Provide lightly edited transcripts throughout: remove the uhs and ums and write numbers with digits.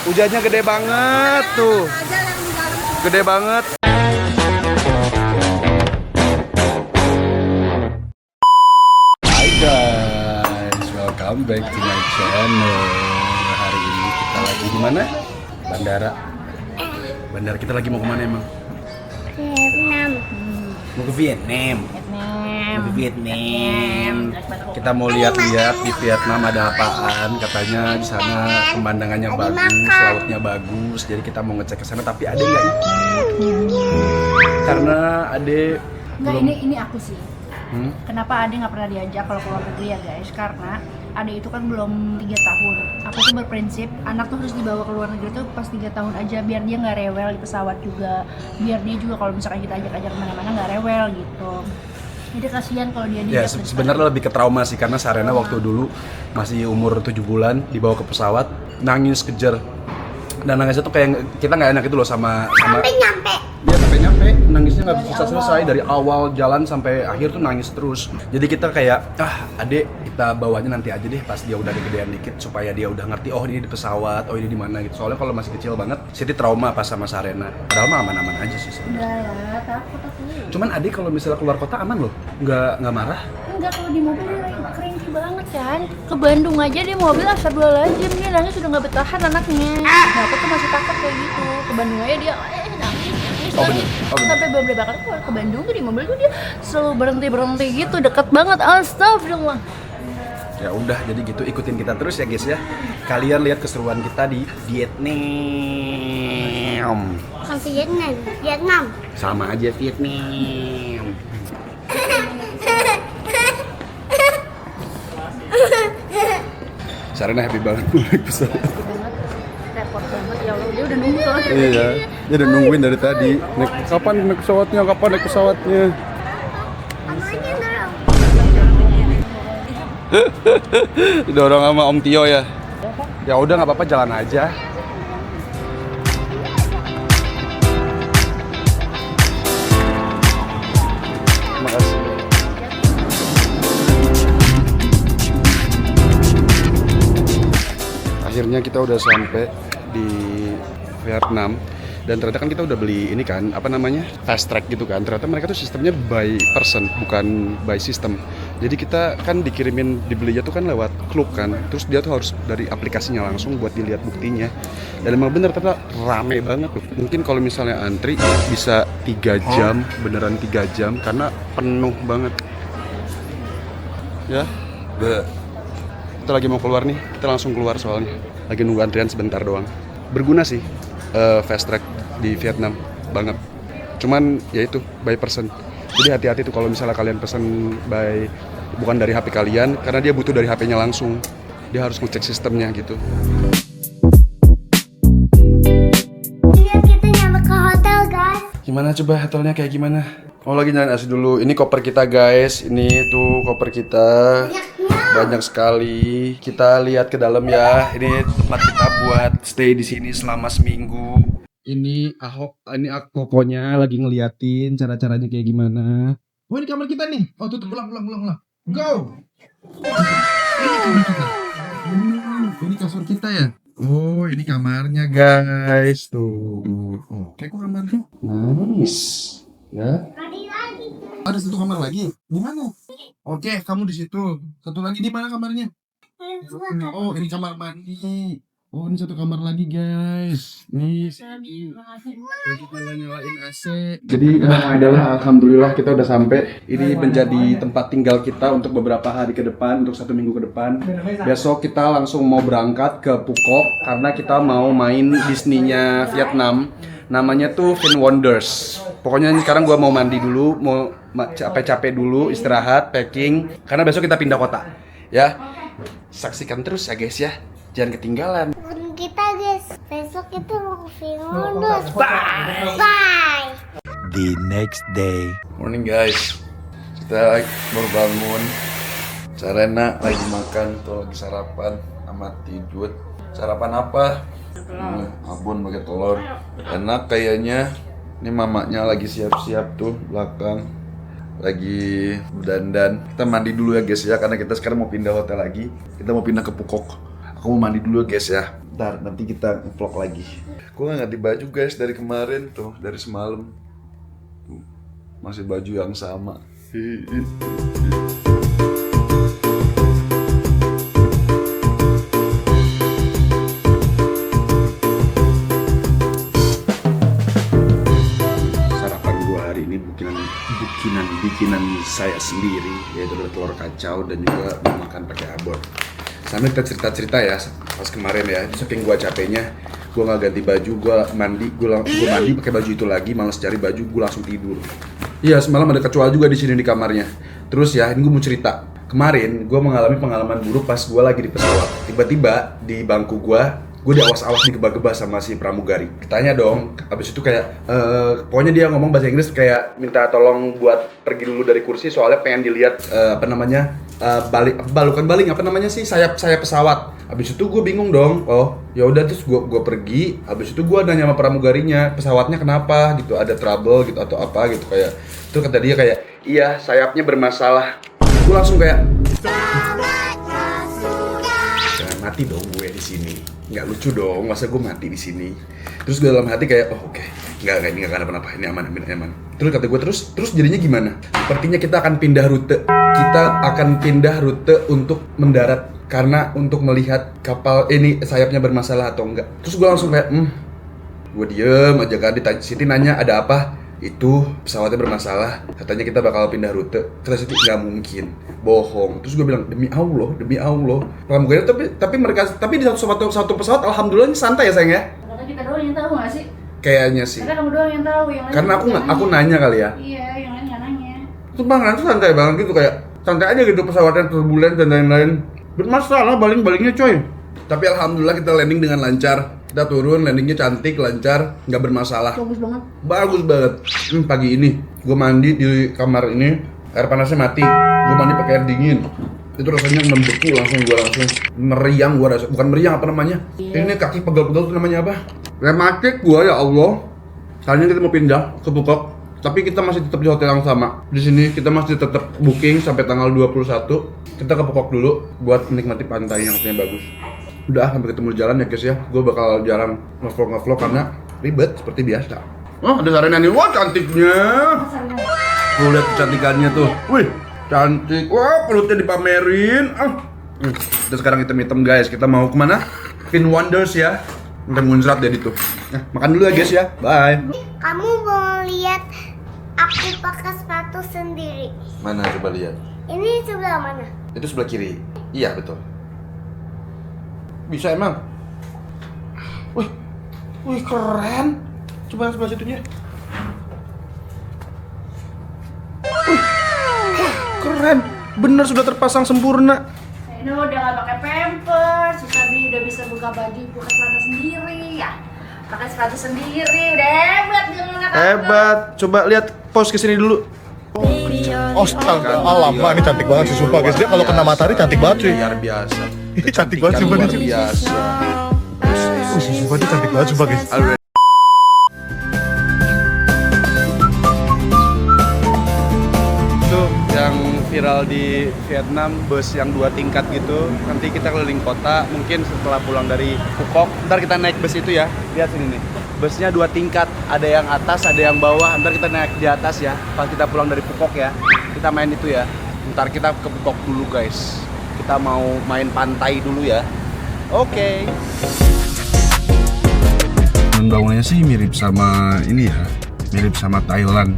Hujannya gede banget tuh. Gede banget. Hai guys, welcome back to my channel. Hari ini kita lagi di mana? Bandara. Bandara kita lagi mau kemana emang? Vietnam. Mau ke Vietnam. Mau ke Vietnam. Kita mau lihat-lihat di Vietnam ada apaan. Katanya di sana pemandangannya bagus, lautnya bagus. Jadi kita mau ngecek ke sana. Tapi Ade nggak ikut. Karena Ade Enggak, belum. ini aku sih. Kenapa Ade nggak pernah diajak kalau keluar negeri ya guys? Karena Ade itu kan belum 3 tahun. Aku tuh berprinsip anak tuh harus dibawa ke luar negeri tuh pas 3 tahun aja, biar dia nggak rewel di pesawat juga. Biar dia juga kalau misalkan kita ajak-ajak kemana-mana nggak rewel gitu. Jadi kasihan kalau dia Ya sebenarnya lebih ke trauma sih, karena Sarena waktu dulu masih umur 7 bulan dibawa ke pesawat, nangis kejar. Dan nangisnya tuh kayak kita nggak enak itu loh sama Nyampe. dia sampai nyampe, nangisnya nggak bisa selesai dari awal jalan sampai akhir tuh nangis terus. Jadi kita kayak Adek kita bawanya nanti aja deh pas dia udah gedean dikit supaya dia udah ngerti oh ini di pesawat, oh ini di mana gitu. Soalnya kalau masih kecil banget, Siti trauma pas sama Sarena. Padahal mah aman-aman aja sih sebenarnya. Udah ya, takut aku. Cuman Ade kalau misalnya keluar kota aman loh, nggak marah. Enggak, kalau di mobil dia cranky banget kan. Ke Bandung aja dia mobil astagfirullahaladzim, dia nangis sudah nggak bertahan anaknya. Nah, aku tuh masih takut kayak gitu. Ke Bandung aja dia nangis. Oh, bener. Sampai beberapa kali keluar ke Bandung tuh di mobil tuh dia selalu berhenti gitu, deket banget. Astagfirullah. Ya udah, jadi gitu, ikutin kita terus ya guys ya. Kalian lihat keseruan kita di Vietnam. Bukan Vietnam. Sama aja Vietnam. Sarena happy banget naik pesawat. Repot banget ya Allah, dia udah nunggu soalnya. Iya, dia udah nungguin dari tadi. Kapan naik pesawatnya? Kapan naik pesawatnya? Amanya dorong. Didorong sama Om Tio ya. Ya udah nggak apa-apa, jalan aja. Makasih. Akhirnya kita udah sampai di Vietnam. Dan ternyata kan kita udah beli ini kan, apa namanya, fast track gitu kan. Ternyata mereka tuh sistemnya by person, bukan by system. Jadi kita kan dikirimin, dibelinya tuh kan lewat klub kan. Terus dia tuh harus dari aplikasinya langsung buat dilihat buktinya. Dan emang bener ternyata rame banget tuh. Mungkin kalau misalnya antri bisa 3 jam, beneran 3 jam karena penuh banget. Ya, kita lagi mau keluar nih, kita langsung keluar soalnya. Lagi nunggu antrian sebentar doang. Berguna sih fast track di Vietnam banget. Cuman ya itu by person. Jadi hati-hati tuh kalau misalnya kalian pesen bukan dari HP kalian, karena dia butuh dari HP-nya langsung. Dia harus ngecek sistemnya gitu. Iya, kita nyampe ke hotel, guys. Gimana coba hotelnya kayak gimana? Oh lagi nyalain AC dulu. Ini koper kita guys. Ini tuh koper kita. Banyak sekali. Kita lihat ke dalam ya. Ini tempat kita buat stay di sini selama seminggu. Ini kokonya lagi ngeliatin cara-caranya kayak gimana. Oh ini kamar kita nih. Oh tutup, ulang. Go. Ini kamar kita. Ini kasur kita ya. Oh ini kamarnya guys. Tuh. Oke kok kamarnya. Nice. Ya. Lagi. Ada satu kamar lagi. Di mana? Oke, kamu di situ. Satu lagi di mana kamarnya? Oh, ini kamar mandi. Oh, ini satu kamar lagi, guys. Nih, sini. Kita nyalain AC. Jadi, adalah alhamdulillah kita udah sampai. Ini menjadi tempat tinggal kita untuk beberapa hari ke depan, untuk 1 minggu ke depan. Besok kita langsung mau berangkat ke Phuoc karena kita mau main Disney-nya Vietnam. Namanya tuh Fun Wonders. Pokoknya sekarang gua mau mandi dulu, mau capek-capek dulu, istirahat, packing. Karena besok kita pindah kota. Ya, saksikan terus ya guys ya. Jangan ketinggalan. Kita, guys. Besok kita mau ke Finlandus. Bye. The next day. Morning guys. Kita baru bangun. Sarena lagi makan, tuh lagi sarapan sama tidur. Sarapan apa? Abon pakai telur. Enak kayaknya. Ini mamanya lagi siap-siap tuh belakang. Lagi dandan. Kita mandi dulu ya guys ya, karena kita sekarang mau pindah hotel lagi. Kita mau pindah ke Phuoc. Aku mau mandi dulu guys ya. Ntar nanti kita vlog lagi. Gue gak ganti baju guys dari kemarin tuh, dari semalam. Masih baju yang sama. Sarapan gue hari ini bikinan saya sendiri, yaitu ada telur kacau dan juga makan pakai abon. Sambil kita cerita-cerita ya, pas kemarin ya, saking gue capeknya, gue nggak ganti baju, gue mandi pakai baju itu lagi, malas cari baju, gue langsung tidur. Iya, semalam ada kecoa juga di sini di kamarnya. Terus ya, ini gue mau cerita. Kemarin gue mengalami pengalaman buruk pas gue lagi di pesawat. Tiba-tiba di bangku gue diawas-awas digeba-geba sama si pramugari. Ditanya dong, habis itu kayak, pokoknya dia ngomong bahasa Inggris kayak minta tolong buat pergi dulu dari kursi soalnya pengen dilihat sayap pesawat. Habis itu gue bingung dong. Oh, ya udah terus gue pergi. Habis itu gue nanya sama pramugarinya, pesawatnya kenapa gitu, ada trouble gitu atau apa gitu kayak. Itu kata dia kayak, iya sayapnya bermasalah. Gue langsung kayak mati dong gue di sini. Nggak lucu dong, masa gue mati di sini. Terus gue dalam hati kayak, oh oke. Ini nggak kenapa-napa, ini aman. Terus kata gue terus jadinya gimana? Sepertinya kita akan pindah rute. Kita akan pindah rute untuk mendarat karena untuk melihat kapal ini sayapnya bermasalah atau enggak. Terus gue langsung kayak, gue diem aja kan. Siti nanya ada apa? Itu pesawatnya bermasalah, katanya kita bakal pindah rute. Kata Siti nggak mungkin, bohong. Terus gue bilang demi Allah. Pramugari tapi di satu pesawat alhamdulillah santai ya sayang ya. Karena kita doang yang tahu nggak sih? Kayaknya sih. Karena kamu doang yang tahu, yang lain. Karena aku nanya kali ya. Iya, yang lain nggak nanya. Terus Bang tuh santai banget gitu kayak santai aja gitu, pesawatnya turbulen dan lain-lain. Bermasalah baling-balingnya coy. Tapi alhamdulillah kita landing dengan lancar. Kita turun, landingnya cantik, lancar, nggak bermasalah. Bagus banget. Pagi ini gue mandi di kamar ini, air panasnya mati. Gue mandi pakai air dingin. Itu rasanya membeku langsung meriang gue rasa. Bukan meriang apa namanya? Ini kaki pegel-pegel itu namanya apa? Rematik gue ya Allah. Soalnya kita mau pindah ke Phuket, tapi kita masih tetap di hotel yang sama. Di sini kita masih tetap booking sampai tanggal 21. Kita ke Phuket dulu buat menikmati pantai yang katanya bagus. Udah sampai ketemu di jalan ya guys ya. Gue bakal jarang nge-vlog karena ribet seperti biasa. Oh, ada Sarena nih. Wah, cantiknya. Lu lihat kecantikannya tuh. Wih, cantik. Wah, perutnya dipamerin. Terus sekarang hitam-hitam guys. Kita mau kemana? Fin Wonders ya. Udah muncrat deh itu. Nah, makan dulu ya guys ya. Bye. Kamu mau lihat aku pakai sepatu sendiri? Mana coba lihat? Ini sebelah mana? Itu sebelah kiri. Iya, betul. Bisa emang? Wih keren. Coba sebelah situnya. Wih, keren. Bener sudah terpasang sempurna. Ini udah nggak pakai pampers, Susabi udah bisa buka baju, buka celana sendiri ya. Pakai sepatu sendiri, udah hebat dia ngangkat. Hebat. Coba lihat pose kesini dulu. Lama ini cantik banget sih sumpah guys. Dia kalau kena matahari cantik banget cuy. Luar biasa. Ini cantik banget sumpah Luar dia. biasa. Sumpah dia cantik banget sumpah guys. Itu yang viral di Vietnam, bus yang 2 tingkat gitu. Nanti kita keliling kota, mungkin setelah pulang dari Phuket. Ntar kita naik bus itu ya. Lihat sini nih. Busnya 2 tingkat, ada yang atas, ada yang bawah. Ntar kita naik di atas ya. Pas kita pulang dari Phuket ya, kita main itu ya. Ntar kita ke Phuket dulu guys. Kita mau main pantai dulu ya. Oke. Bangunannya sih mirip sama ini ya, mirip sama Thailand.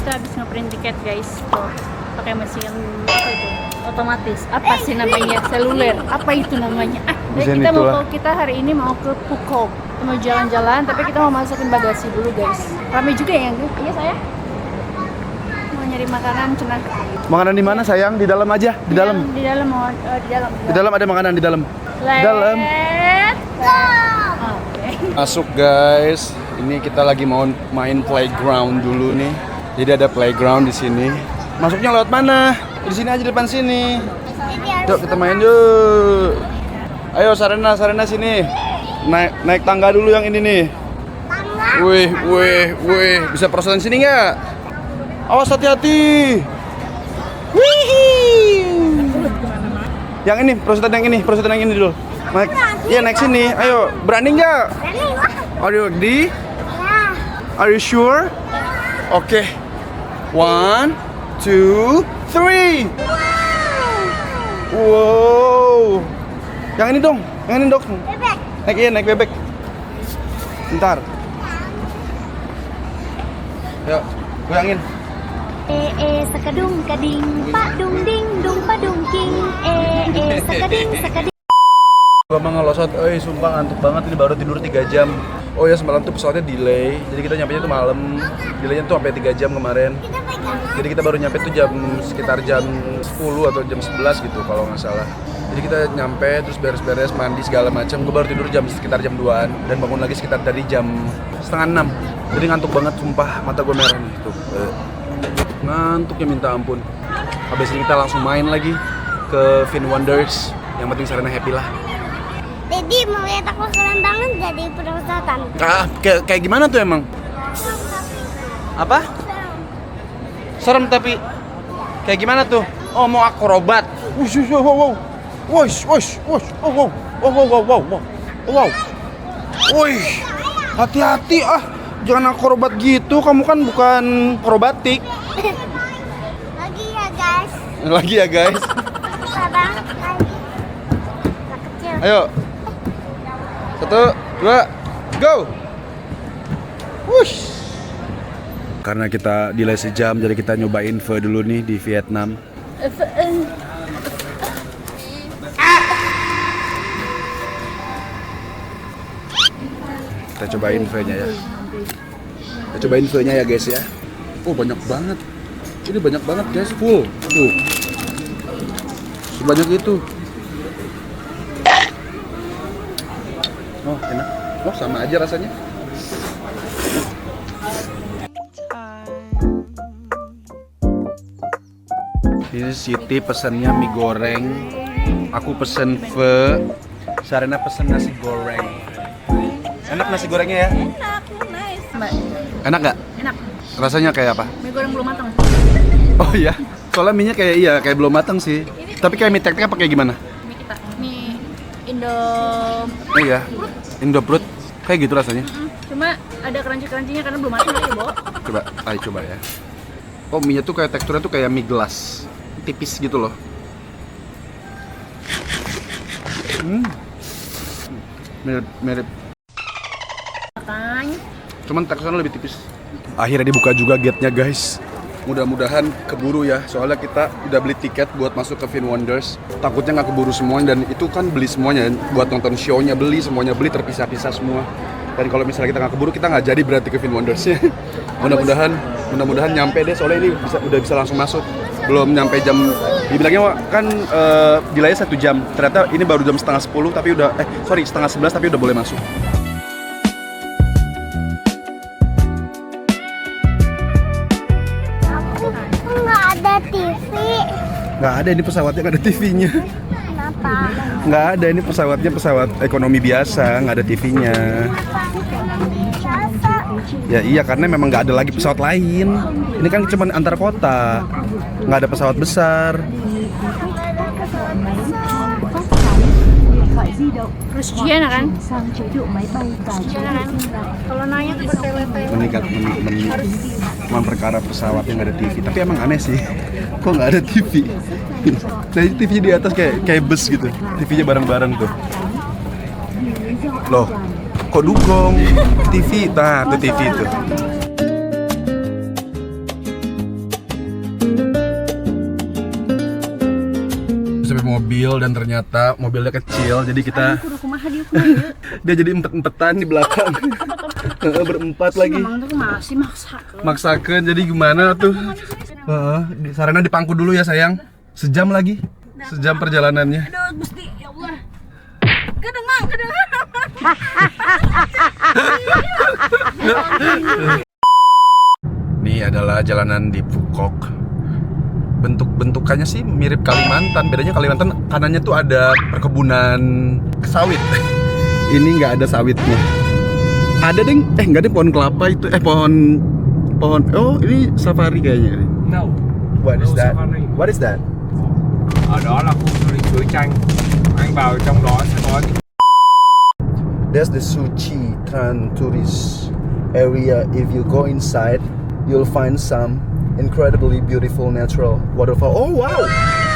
Kita habis ngeprint tiket guys, tuh pakai mesin apa itu otomatis, apa sih namanya, seluler, apa itu namanya? Mesin Kita hari ini mau ke Phuket, kita mau jalan-jalan, tapi kita mau masukin bagasi dulu guys. Ramai juga ya, iya saya mau nyari makanan cenah. Makanan di mana sayang? Di dalam aja, di dalam. Di dalam mau Di dalam ada makanan di dalam. Dalam. Let's go. Oke. Masuk guys. Ini kita lagi mau main playground dulu nih. Jadi ada playground di sini. Masuknya lewat mana? Di sini aja depan sini. Yuk kita main yuk. Ayo Sarena sini. Naik tangga dulu yang ini nih. Tangga? Wih. Bisa perosotan sini nggak? Awas hati-hati. Wih. Yang ini, perosotan yang ini dulu. Naik, iya naik sini. Ayo, berani nggak? Berani, wah. Are you ready? Ya. Are you sure? Oke. 1, 2, 3. Wow. Yang ini dong, dong. Bebek. Naik bebek. Bentar. Yuk, goyangin. Sekadung kading, pak dung ding, dung pa dung king. Sekading. Gua mah ngelosot, sumpah ngantuk banget ini baru tidur 3 jam. Oh ya semalam tuh pesawatnya delay, jadi kita nyampe tuh malam. Delaynya tuh sampai 3 jam kemarin. Jadi kita baru nyampe tuh sekitar jam 10 atau jam 11 gitu kalau nggak salah. Jadi kita nyampe terus beres-beres mandi segala macam. Gue baru tidur sekitar jam 2-an dan bangun lagi sekitar dari jam 5:30. Jadi ngantuk banget sumpah, mata gue merah nih tuh. Ngantuknya minta ampun. Habis ini kita langsung main lagi ke Finn Wonders. Yang penting Sarena happy lah. Jadi mau lihat aku keren banget jadi perosotan. Kayak gimana tuh emang? Apa? Serem tapi kayak gimana tuh? Oh mau akrobat. Wow. Woi, hati-hati jangan akrobat gitu. Kamu kan bukan akrobatik. Lagi ya guys. Abang, lagi. Kecil. Ayo. 1, 2, go. Wush. Karena kita delay sejam, jadi kita nyobain pho dulu nih di Vietnam. Kita cobain pho-nya ya. Kita cobain pho-nya ya guys ya. Oh banyak banget. Ini banyak banget guys, full. Tuh. Sebanyak itu. Oh enak. Oh sama aja rasanya. Ini Siti pesennya mie goreng. Aku pesen pho. Sarena pesen nasi goreng. Enak nasi gorengnya ya? Mbak, Enak nggak? enak. Rasanya kayak apa? Mie goreng belum matang. Oh iya. Soalnya mie-nya kayak belum matang sih. Tapi kayak mie tek-tek apa kayak gimana? Mie kita. Mie Indo. Oh iya. Indoprut. Kayak gitu rasanya. Cuma ada crunchy-crunchy-nya karena belum matang aja, Bo. Coba ya. Oh, mie-nya tuh kayak teksturnya tuh kayak mie gelas. Tipis gitu loh. Mirip. Makanya. Cuman teksturnya lebih tipis. Akhirnya dibuka juga gate-nya, guys. Mudah-mudahan keburu ya. Soalnya kita udah beli tiket buat masuk ke Finn Wonders. Takutnya nggak keburu semuanya dan itu kan beli semuanya buat nonton show-nya semuanya beli terpisah-pisah semua. Dan kalau misalnya kita nggak keburu, kita nggak jadi berarti ke Finn Wonders-nya. Mudah-mudahan nyampe deh, soalnya ini udah bisa langsung masuk. Belum nyampe jam, dibilangnya kan delaynya 1 jam. Ternyata ini baru jam 9:30 tapi udah 10:30 tapi udah boleh masuk. Nggak ada TV. Nggak ada, ini pesawatnya nggak ada TV-nya. Kenapa? Nggak ada, ini pesawatnya pesawat ekonomi biasa, nggak ada TV-nya. Biasa. Ya iya, karena memang nggak ada lagi pesawat lain. Ini kan cuma antar kota, nggak ada pesawat besar. Terus Giana kan? Giana kan? Kalau nanya ke bertele-tele. Meningkat cuma perkara pesawatnya nggak ada TV. Tapi emang aneh sih, kok nggak ada TV? Nah, TV di atas kayak bus gitu. TV-nya bareng-bareng tuh. Loh, kok dugong? TV, nah tuh TV tuh. Sampai mobil dan ternyata mobilnya kecil, jadi kita dia jadi empet-empetan di belakang. Berempat lagi. Memang tuh masih Maksakan, jadi gimana tuh? Sarena dipangku dulu ya sayang. Sejam lagi. Sejam perjalanannya. Aduh, Gusti, ya Allah. Kadang. Ini adalah jalanan di Phuoc. Bentukannya sih mirip Kalimantan. Bedanya Kalimantan kanannya tuh ada perkebunan sawit. Ini nggak ada sawitnya. Ada ding, nggak ada pohon kelapa itu. Pohon. Oh, ini safari kayaknya. No. What is that? Safari. What is that? Ở đó là khu du lịch suối Chanh. Anh vào trong đó sẽ có That's the Suchi Tran tourist area. If you go inside, you'll find some incredibly beautiful natural waterfall. Oh wow,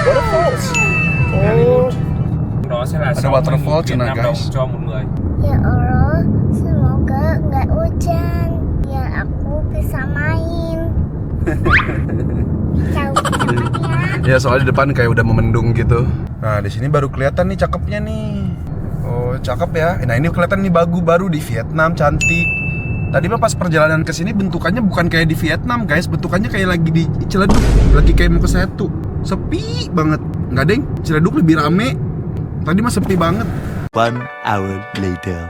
waterfalls. Oh, đó sẽ là Ada 60.000 waterfall Việt cina, Nam đồng guys. cho một người. Ya Allah, semoga nggak hujan. Biar aku bisa main. Ciao, selamat ya. ya soalnya di depan kayak udah memendung gitu. Nah di sini baru kelihatan nih cakepnya nih. Oh cakep ya. Nah ini kelihatan nih baru di Vietnam, cantik. Tadi mah pas perjalanan ke sini bentukannya bukan kayak di Vietnam guys, bentukannya kayak lagi di Ciledug, lagi kayak mau ke Setu. Sepi banget. Nggak deng, Ciledug lebih rame. Tadi mah sepi banget. 1 hour later.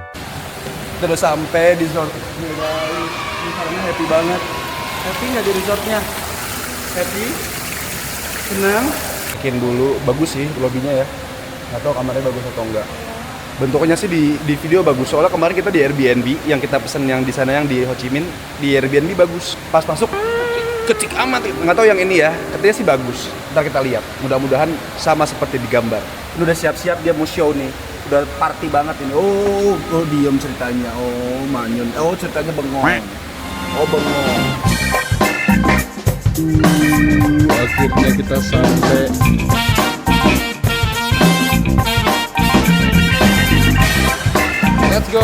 Kita udah sampai di resort ini guys. Ini karena happy banget. Happy nggak di resortnya? Happy? Senang? Bikin dulu, bagus sih lobbynya ya. Nggak tahu kamarnya bagus atau enggak. Bentuknya sih di video bagus. Soalnya kemarin kita di Airbnb yang kita pesen yang di sana yang di Ho Chi Minh, di Airbnb bagus. Pas masuk kecik amat. Nggak tahu yang ini ya. Katanya sih bagus. Ntar kita lihat. Mudah-mudahan sama seperti di gambar. Ini udah siap-siap dia mau show nih. Udah party banget ini. Oh diem ceritanya. Oh manyun. Oh ceritanya bengong. Oh bengong. Akhirnya kita sampai. Let's go.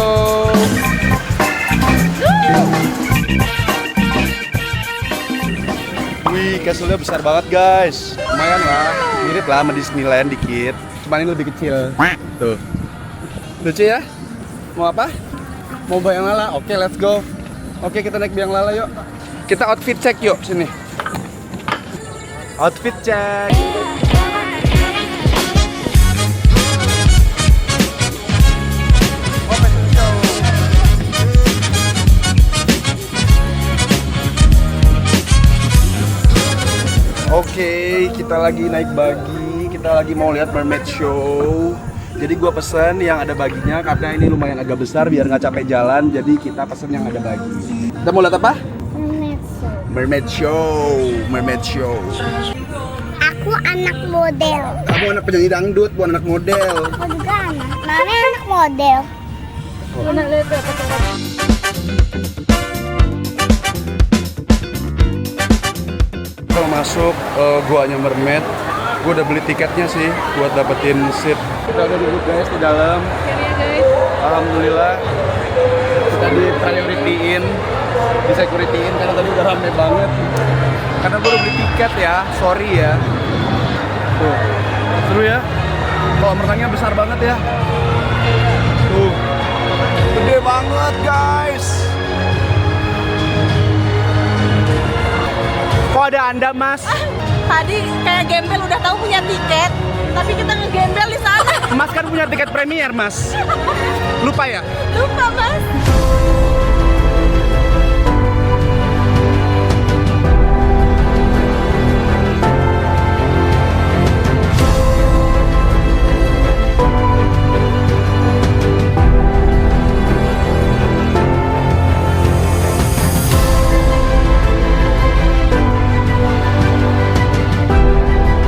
Wih, castle-nya besar banget guys. Lumayan lah, mirip lah sama Disneyland dikit. Cuman ini lebih kecil. Tuh. Lucu ya? Mau apa? Mau bayang lala? Oke, let's go. Oke, kita naik bayang lala yuk. Kita outfit check yuk, sini. Outfit check. Oke, kita lagi naik buggy, kita lagi mau lihat mermaid show. Jadi gua pesen yang ada baginya karena ini lumayan agak besar biar nggak capek jalan. Jadi kita pesen yang ada bagi. Kita mau lihat apa? Mermaid show, mermaid show. Aku anak model. Kamu anak penyanyi dangdut, bukan anak model. Aku juga anak. Mami anak model. Kalau masuk guanya mermaid, gue udah beli tiketnya sih buat dapetin seat. Kita udah duduk guys di dalam. Alhamdulillah kita di-priority-in, di-security-in karena tadi udah rame banget. Karena gue udah beli tiket ya, sorry ya. Tuh, seru ya. Kolam renangnya besar banget ya. Tuh, gede banget guys. Kok ada Anda, Mas? Tadi kayak gembel udah tahu punya tiket, tapi kita ngegembel di sana. Mas kan punya tiket premier, Mas. Lupa ya? Lupa, Mas.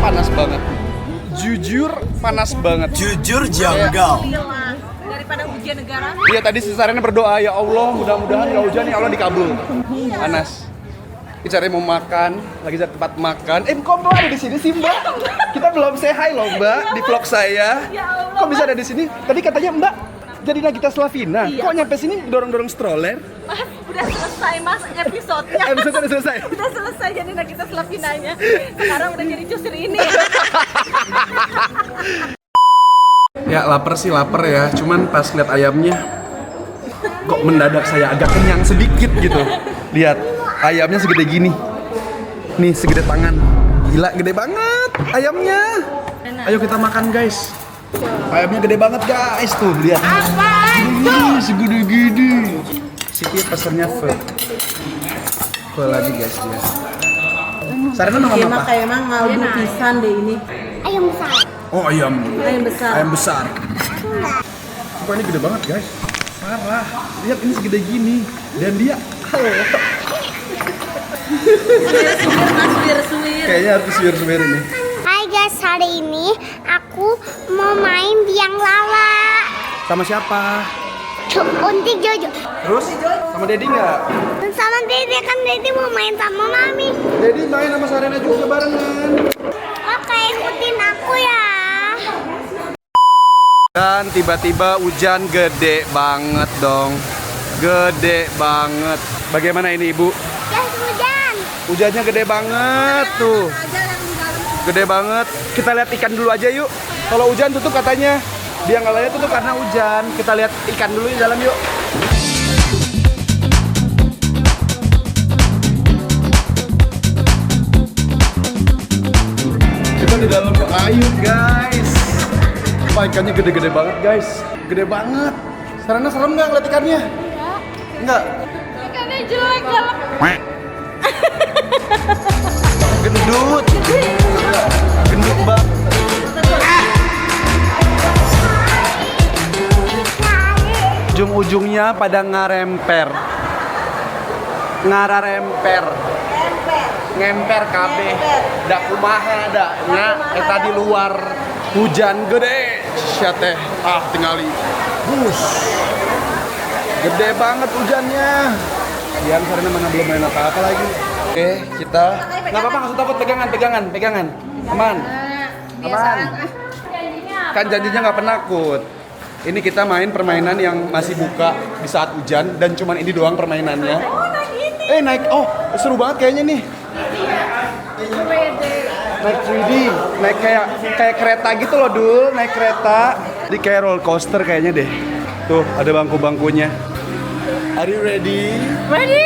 Panas banget. Jujur panas banget. Jujur janggal. Daripada ujian negara. Iya tadi Sarena berdoa ya Allah mudah-mudahan nggak hujan ya Allah dikabul. Panas. Bicara mau makan, lagi di tempat makan. Kok Mbak ada di sini sih Mbak? Kita belum say hi loh Mbak di vlog saya. Kok bisa ada di sini? Tadi katanya Mbak jadi Nagita Slavina. Kok nyampe sini dorong-dorong stroller? Mas, udah selesai Mas episode-nya. Episode udah selesai. Udah selesai jadi Nagita Slavinanya. Sekarang udah jadi cusir ini. Ya lapar sih lapar ya, cuman pas lihat ayamnya kok mendadak saya agak kenyang sedikit gitu. Lihat ayamnya segede gini, nih segede tangan, gila gede banget ayamnya. Ayo kita makan guys. Ayamnya gede banget guys tuh lihat. Ini segede gini. Siti pesannya pho lagi guys dia. Sarena mau apa? Kayak emang ngaldu pisan deh ini. Ayam besar. Oh ayam. Ayam besar. Ayam besar. Sumpah ini gede banget guys. Parah. Lihat ini segede gini. Dan dia Mas biar suwir. kayaknya harus suwir-suwir ini. Hai guys, hari ini aku mau main biang lala. Sama siapa? Untuk Jojo. Terus sama Dedi nggak? Sama Dede, kan Dede mau main sama Mami. Dedi main sama Sarena juga barengan. Oke, ikutin aku ya. Dan tiba-tiba hujan gede banget dong. Gede banget. Bagaimana ini Ibu? Jas hujan. Hujannya gede banget tuh. Gede banget. Kita lihat ikan dulu aja yuk. Kalau hujan tutup katanya. Dia nggak lihat tutup karena hujan. Kita lihat ikan dulu di dalam yuk. Kita di dalam air guys. Wah, ikannya gede-gede banget guys. Gede banget. Sarana serem nggak ngeliat ikannya? Enggak. Ikannya jelek galak. Gendut. Gendut banget. Ujung-ujungnya pada ngaremper. Ngararemper. Ngemper kabeh. Da kumaha da nya eta di luar hujan gede. Sia teh tingali. Bus. Gede banget hujannya. Yang karena mana belum main apa-apa lagi. Oke, kita nggak apa-apa, nggak usah takut, pegangan. Aman. Aman. Kan janjinya nggak penakut. Ini kita main permainan yang masih buka di saat hujan dan cuman ini doang permainannya. Naik. Oh, seru banget kayaknya nih. Naik 3D, naik kayak kereta gitu loh, Dul. Naik kereta. Di kayak roller coaster kayaknya deh. Tuh, ada bangku-bangkunya. Are you ready? Ready?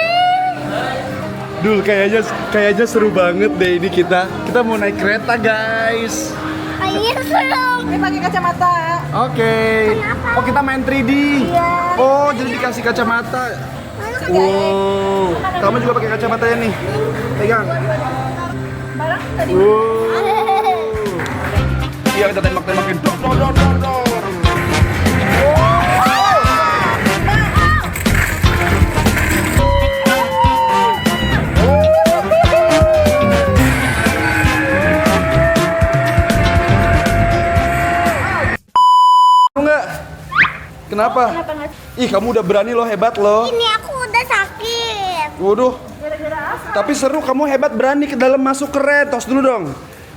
Dul, kayaknya seru banget deh ini kita. Kita mau naik kereta, guys. Ayo serem. Ini pakai kacamata. Oke. Oh, kita main 3D. Iya. Oh, jadi dikasih kacamata. Wow. Kamu juga pakai kacamata ya nih. Pegang. Iya, kita tembak-tembakin. Dor. Enggak. Kenapa? Ih, kamu udah berani loh, hebat loh. Ini aku udah sakit. Waduh. Tapi seru, kamu hebat, berani ke dalam masuk keren. Tos dulu dong.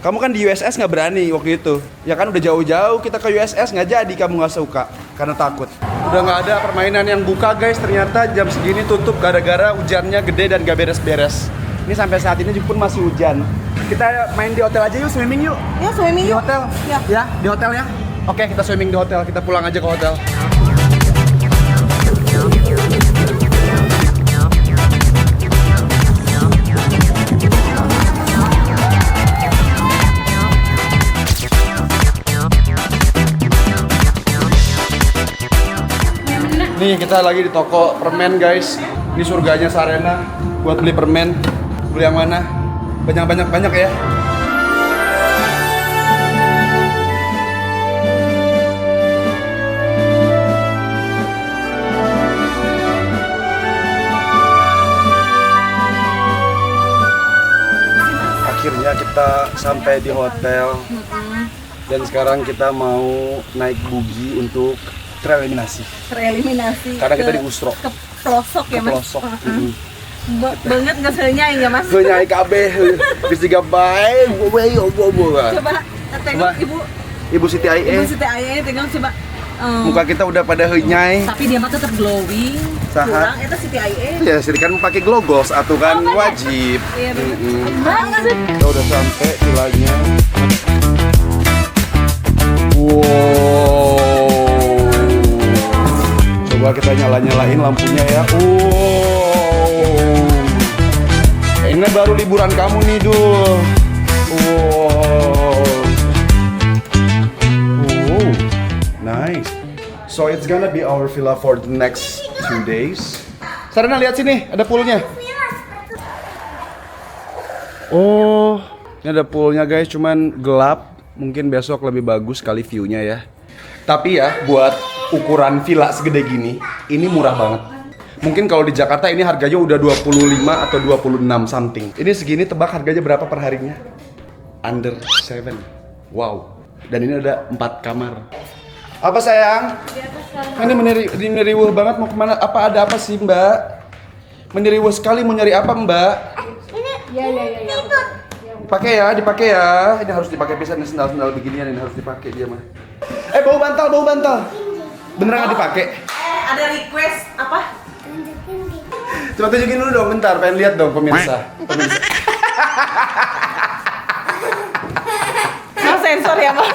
Kamu kan di USS nggak berani waktu itu. Ya kan udah jauh-jauh kita ke USS nggak jadi, kamu nggak suka karena takut. Udah nggak ada permainan yang buka guys, ternyata jam segini tutup gara-gara hujannya gede dan gak beres-beres. Ini sampai saat ini pun masih hujan. Kita main di hotel aja yuk, swimming yuk. Ya, swimming Di yuk. hotel? Ya, di hotel ya. Oke, kita swimming di hotel. Kita pulang aja ke hotel. Nih, kita lagi di toko permen guys. Ini surganya Sarena buat beli permen. Beli yang mana? Banyak ya. Akhirnya kita sampai di hotel. Dan sekarang kita mau naik buggy untuk tereliminasi. Karena kita di Usro. Ke pelosok ya, Mas. Pelosok. Banget nggak senyai ya, Mas? Gue nyai kabeh. Bis 3 bae. Coba tengok Ibu Siti Aie. Ibu Siti Aie tengok coba. Muka kita udah pada henyai. Tapi dia mah tetap glowing. Saha? Kurang itu Siti Aie. Ya, sih kan pakai glogos atau kan wajib. Iya, Kita udah sampai vilanya. Wow. Coba kita nyalain lampunya ya. Wow. Ini baru liburan kamu nih, Dul. Wow. Oh, nice. So it's gonna be our villa for the next 2 days. Sarana, lihat sini, ada poolnya. Oh, ini ada poolnya guys, cuman gelap. Mungkin besok lebih bagus kali view-nya ya. Tapi ya, buat ukuran villa segede gini, ini murah banget. Mungkin kalau di Jakarta ini harganya udah 25 atau 26 something. Ini segini tebak harganya berapa per harinya? Under 7. Wow. Dan ini ada 4 kamar. Apa sayang? Ini meniriwuh banget, mau kemana? Ada apa sih Mbak? Meniriwuh sekali, mau nyari apa Mbak? Iya. Dipakai ya. Ini harus dipakai pisan, nih sendal-sendal beginian ini harus dipakai dia mah. Bau bantal. Beneran nggak dipakai? Ada request apa? Coba tunjukin dulu dong, bentar, pengen lihat dong pemirsa. Sensor ya Mas.